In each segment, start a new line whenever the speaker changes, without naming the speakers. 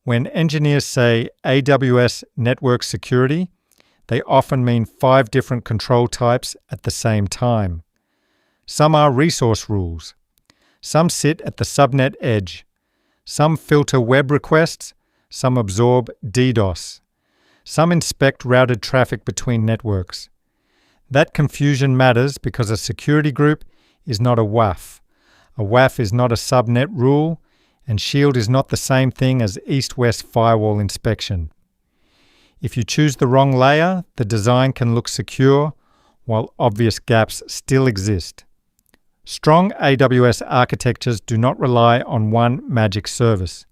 When engineers say AWS Network Security, they often mean 5 different control types at the same time. Some are resource rules. Some sit at the subnet edge. Some filter web requests. Some absorb DDoS. Some inspect routed traffic between networks. That confusion matters because a security group is not a WAF. A WAF is not a subnet rule, and Shield is not the same thing as east-west firewall inspection. If you choose the wrong layer, the design can look secure, while obvious gaps still exist. Strong AWS architectures do not rely on one magic service.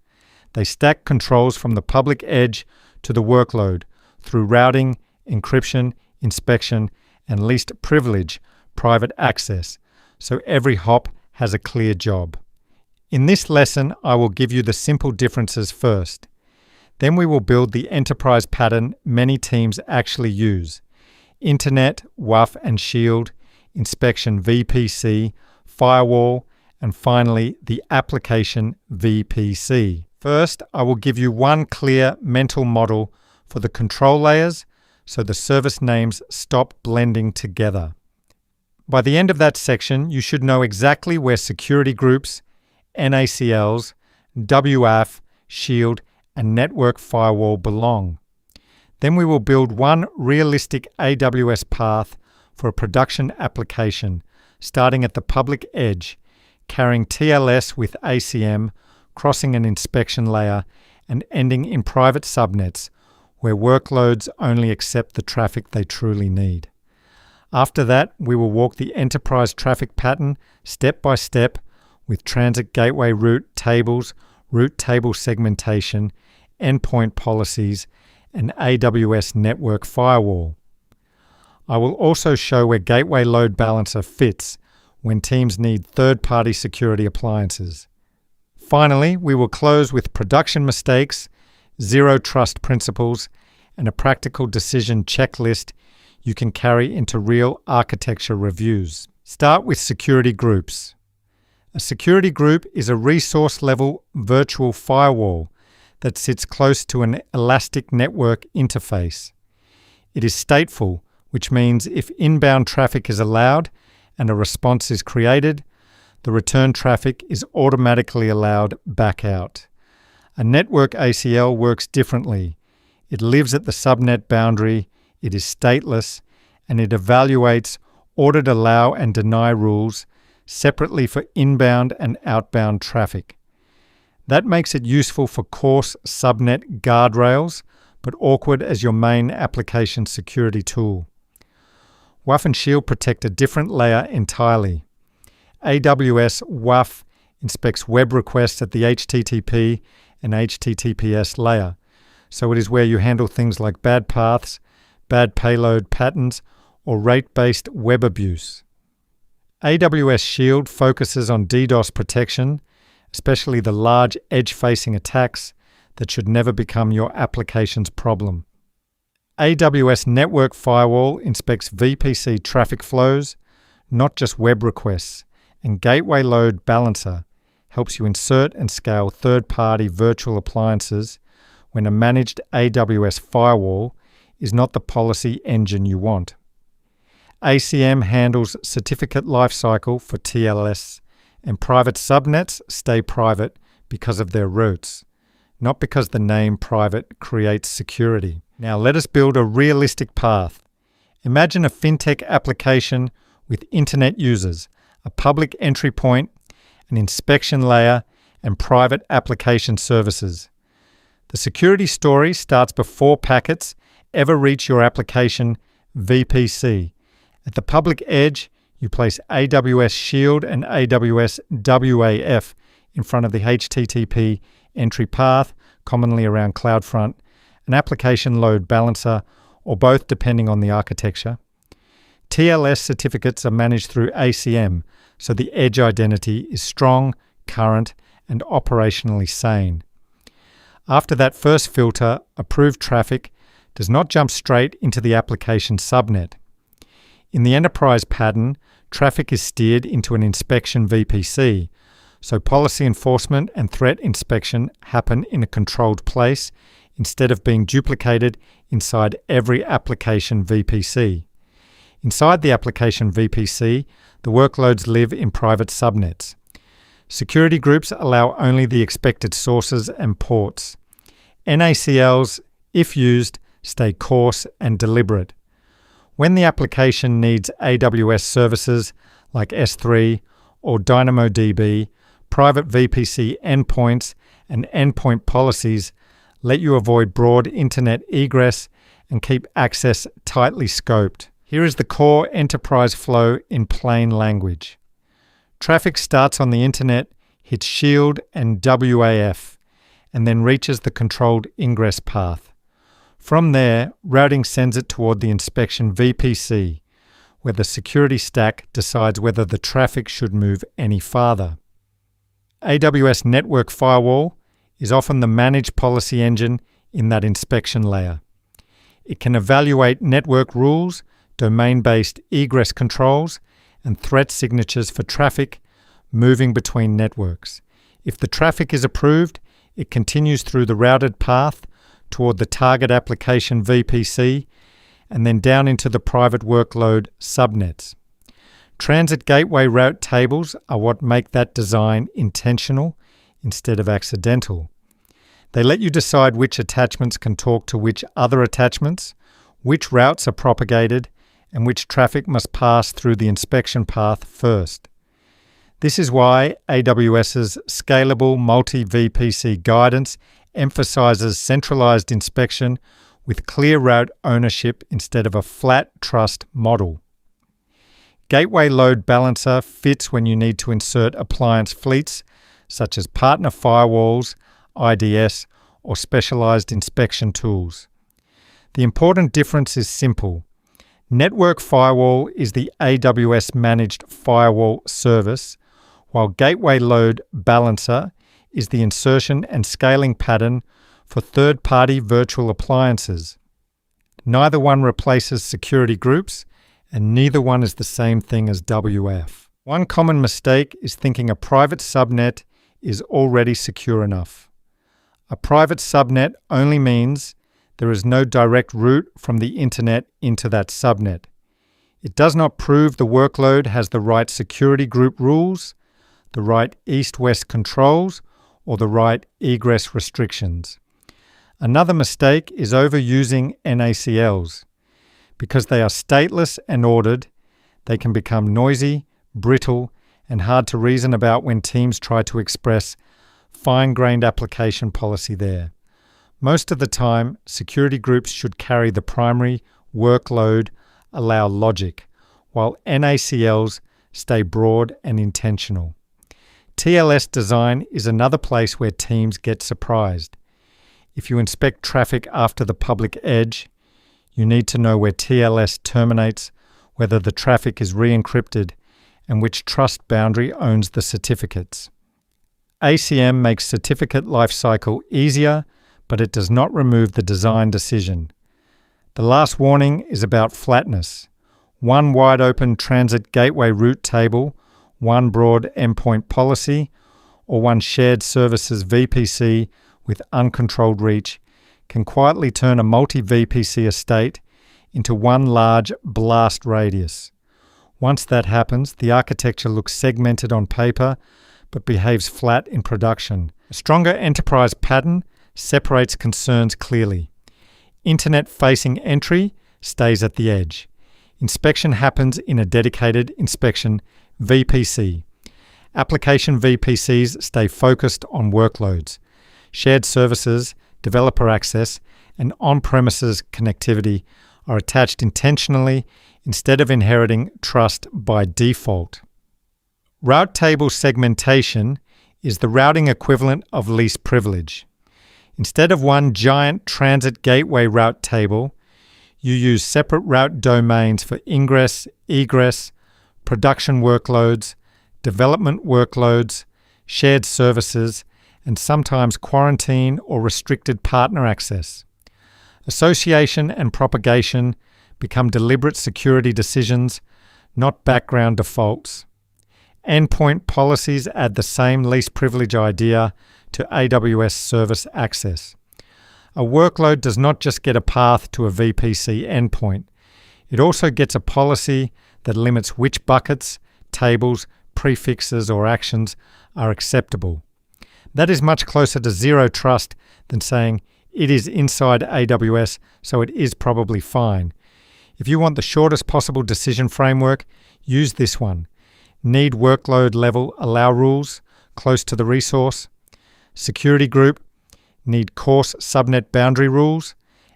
They stack controls from the public edge to the workload through routing, encryption, inspection, and least privilege, private access, so every hop has a clear job. In this lesson, I will give you the simple differences first. Then we will build the enterprise pattern many teams actually use: Internet, WAF and Shield, inspection VPC, firewall, and finally the application VPC. First, I will give you one clear mental model for the control layers so the service names stop blending together. By the end of that section, you should know exactly where security groups, NACLs, WAF, Shield, and Network Firewall belong. Then we will build one realistic AWS path for a production application, starting at the public edge, carrying TLS with ACM, crossing an inspection layer, and ending in private subnets, where workloads only accept the traffic they truly need. After that, we will walk the enterprise traffic pattern step by step with transit gateway route tables, route table segmentation, endpoint policies, and AWS Network Firewall. I will also show where Gateway Load Balancer fits when teams need third-party security appliances. Finally, we will close with production mistakes, zero trust principles, and a practical decision checklist you can carry into real architecture reviews. Start with security groups. A security group is a resource-level virtual firewall that sits close to an elastic network interface. It is stateful, which means if inbound traffic is allowed and a response is created, the return traffic is automatically allowed back out. A network ACL works differently. It lives at the subnet boundary, it is stateless, and it evaluates audit allow and deny rules separately for inbound and outbound traffic. That makes it useful for coarse subnet guardrails, but awkward as your main application security tool. WAF and Shield protect a different layer entirely. AWS WAF inspects web requests at the HTTP and HTTPS layer, so it is where you handle things like bad paths, bad payload patterns, or rate-based web abuse. AWS Shield focuses on DDoS protection, especially the large edge-facing attacks that should never become your application's problem. AWS Network Firewall inspects VPC traffic flows, not just web requests, and Gateway Load Balancer helps you insert and scale third-party virtual appliances when a managed AWS firewall is not the policy engine you want. ACM handles certificate lifecycle for TLS, and private subnets stay private because of their roots, not because the name private creates security. Now let us build a realistic path. Imagine a fintech application with internet users, a public entry point, an inspection layer, and private application services. The security story starts before packets ever reach your application VPC. At the public edge, you place AWS Shield and AWS WAF in front of the HTTP entry path, commonly around CloudFront, an application load balancer, or both depending on the architecture. TLS certificates are managed through ACM, so the edge identity is strong, current, and operationally sane. After that first filter, approved traffic does not jump straight into the application subnet. In the enterprise pattern, traffic is steered into an inspection VPC, so policy enforcement and threat inspection happen in a controlled place instead of being duplicated inside every application VPC. Inside the application VPC, the workloads live in private subnets. Security groups allow only the expected sources and ports. NACLs, if used, stay coarse and deliberate. When the application needs AWS services like S3 or DynamoDB, private VPC endpoints and endpoint policies let you avoid broad internet egress and keep access tightly scoped. Here is the core enterprise flow in plain language. Traffic starts on the internet, hits Shield and WAF, and then reaches the controlled ingress path. From there, routing sends it toward the inspection VPC, where the security stack decides whether the traffic should move any farther. AWS Network Firewall is often the managed policy engine in that inspection layer. It can evaluate network rules, domain-based egress controls, and threat signatures for traffic moving between networks. If the traffic is approved, it continues through the routed path toward the target application VPC and then down into the private workload subnets. Transit gateway route tables are what make that design intentional instead of accidental. They let you decide which attachments can talk to which other attachments, which routes are propagated, and which traffic must pass through the inspection path first. This is why AWS's scalable multi-VPC guidance emphasizes centralized inspection with clear route ownership instead of a flat trust model. Gateway Load Balancer fits when you need to insert appliance fleets such as partner firewalls, IDS, or specialized inspection tools. The important difference is simple. Network Firewall is the AWS managed firewall service, while Gateway Load Balancer is the insertion and scaling pattern for third-party virtual appliances. Neither one replaces security groups, and neither one is the same thing as WF. One common mistake is thinking a private subnet is already secure enough. A private subnet only means there is no direct route from the internet into that subnet. It does not prove the workload has the right security group rules, the right east-west controls, or the right egress restrictions. Another mistake is overusing NACLs. Because they are stateless and ordered, they can become noisy, brittle, and hard to reason about when teams try to express fine-grained application policy there. Most of the time, security groups should carry the primary workload allow logic, while NACLs stay broad and intentional. TLS design is another place where teams get surprised. If you inspect traffic after the public edge, you need to know where TLS terminates, whether the traffic is re-encrypted, and which trust boundary owns the certificates. ACM makes certificate lifecycle easier, but it does not remove the design decision. The last warning is about flatness. One wide-open transit gateway route table, one broad endpoint policy, or one shared services VPC with uncontrolled reach can quietly turn a multi-VPC estate into one large blast radius. Once that happens, the architecture looks segmented on paper but behaves flat in production. A stronger enterprise pattern separates concerns clearly. Internet-facing entry stays at the edge. Inspection happens in a dedicated inspection VPC. Application VPCs stay focused on workloads. Shared services, developer access, and on-premises connectivity are attached intentionally instead of inheriting trust by default. Route table segmentation is the routing equivalent of least privilege. Instead of one giant transit gateway route table, you use separate route domains for ingress, egress, production workloads, development workloads, shared services, and sometimes quarantine or restricted partner access. Association and propagation become deliberate security decisions, not background defaults. Endpoint policies add the same least privilege idea to AWS service access. A workload does not just get a path to a VPC endpoint. It also gets a policy that limits which buckets, tables, prefixes, or actions are acceptable. That is much closer to zero trust than saying it is inside AWS, so it is probably fine. If you want the shortest possible decision framework, use this one. Need workload level allow rules close to the resource. Security group, need coarse subnet boundary rules.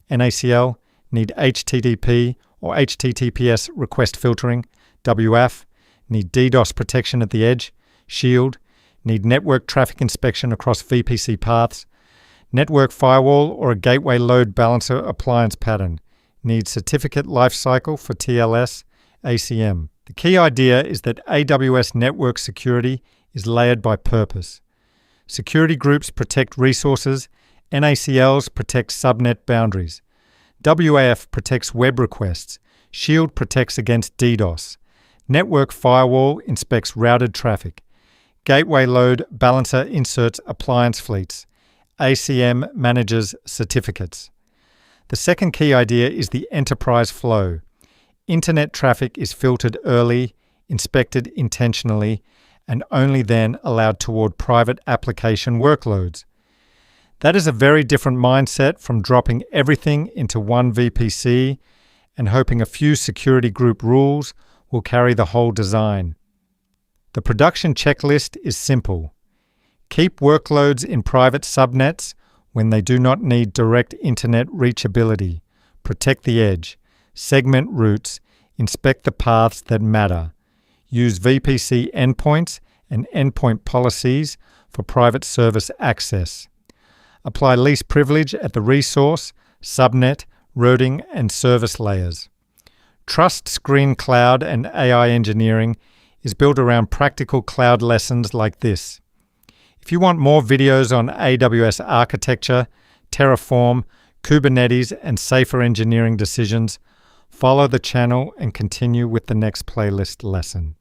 NACL, need HTTP or HTTPS request filtering. WAF, need DDoS protection at the edge. Shield, need network traffic inspection across VPC paths. Network firewall or a gateway load balancer appliance pattern. Need certificate lifecycle for TLS, ACM. The key idea is that AWS network security is layered by purpose. Security groups protect resources, NACLs protect subnet boundaries. WAF protects web requests, Shield protects against DDoS. Network firewall inspects routed traffic. Gateway load balancer inserts appliance fleets. ACM manages certificates. The second key idea is the enterprise flow. Internet traffic is filtered early, inspected intentionally, and only then allowed toward private application workloads. That is a very different mindset from dropping everything into one VPC and hoping a few security group rules will carry the whole design. The production checklist is simple. Keep workloads in private subnets when they do not need direct internet reachability. Protect the edge. Segment routes. Inspect the paths that matter. Use VPC endpoints and endpoint policies for private service access. Apply least privilege at the resource, subnet, routing, and service layers. Trustscrin Cloud and AI engineering is built around practical cloud lessons like this. If you want more videos on AWS architecture, Terraform, Kubernetes, and safer engineering decisions, follow the channel and continue with the next playlist lesson.